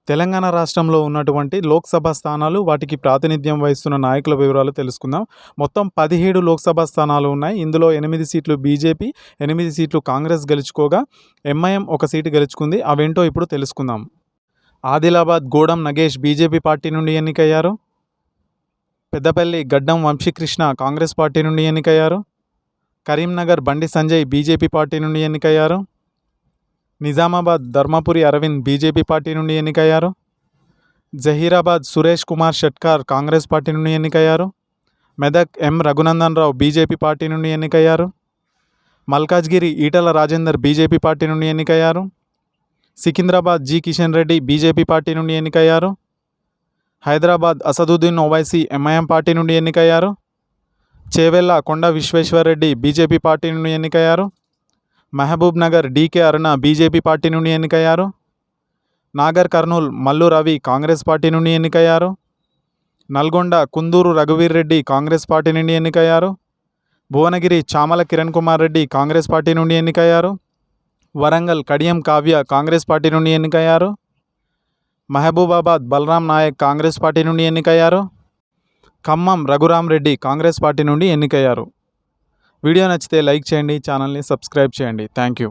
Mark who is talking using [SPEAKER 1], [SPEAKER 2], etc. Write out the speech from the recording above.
[SPEAKER 1] తెలంగాణ రాష్ట్రంలో ఉన్నటువంటి లోక్సభ స్థానాలు, వాటికి ప్రాతినిధ్యం వహిస్తున్న నాయకుల వివరాలు తెలుసుకుందాం. మొత్తం 17 లోక్సభ స్థానాలు ఉన్నాయి. ఇందులో 8 సీట్లు బీజేపీ, 8 సీట్లు కాంగ్రెస్ గెలుచుకోగా ఎంఐఎం ఒక సీటు గెలుచుకుంది. అవేంటో ఇప్పుడు తెలుసుకుందాం. ఆదిలాబాద్ గూడెం నగేష్ బీజేపీ పార్టీ నుండి ఎన్నికయ్యారు. పెద్దపల్లి గడ్డం వంశీకృష్ణ కాంగ్రెస్ పార్టీ నుండి ఎన్నికయ్యారు. కరీంనగర్ బండి సంజయ్ బీజేపీ పార్టీ నుండి ఎన్నికయ్యారు. నిజామాబాద్ ధర్మపురి అరవింద్ బీజేపీ పార్టీ నుండి ఎన్నికయ్యారు. జహీరాబాద్ సురేష్ కుమార్ షెట్కార్ కాంగ్రెస్ పార్టీ నుండి ఎన్నికయ్యారు. మెదక్ ఎం రఘునందన్ రావు బీజేపీ పార్టీ నుండి ఎన్నికయ్యారు. మల్కాజ్గిరి ఈటల రాజేందర్ బీజేపీ పార్టీ నుండి ఎన్నికయ్యారు. Secunderabad G Kishan Reddy BJP party నుండి ఎన్నికయ్యారు. హైదరాబాద్ అసదుద్దీన్ ఓవైసీ ఎంఐఎం పార్టీ నుండి ఎన్నికయ్యారు. చేవెళ్ళ కొండ విశ్వేశ్వరరెడ్డి బీజేపీ పార్టీ నుండి ఎన్నికయ్యారు. మహబూబ్ నగర్ డీకే అరుణ బీజేపీ పార్టీ నుండి ఎన్నికయ్యారు. నాగర్ కర్నూల్ మల్లు రవి కాంగ్రెస్ పార్టీ నుండి ఎన్నికయ్యారు. నల్గొండ కుందూరు రఘువీర్ రెడ్డి కాంగ్రెస్ పార్టీ నుండి ఎన్నికయ్యారు. భువనగిరి చామల కిరణ్ కుమార్ రెడ్డి కాంగ్రెస్ పార్టీ నుండి ఎన్నికయ్యారు. వరంగల్ కడియం కావ్య కాంగ్రెస్ పార్టీ నుండి ఎన్నికయ్యారు. మహబూబాబాద్ బలరాం నాయక్ కాంగ్రెస్ పార్టీ నుండి ఎన్నికయ్యారు. ఖమ్మం రఘురామ్ రెడ్డి కాంగ్రెస్ పార్టీ నుండి ఎన్నికయ్యారు. వీడియో నచ్చితే లైక్ చేయండి, ఛానల్ని సబ్స్క్రైబ్ చేయండి. Thank you.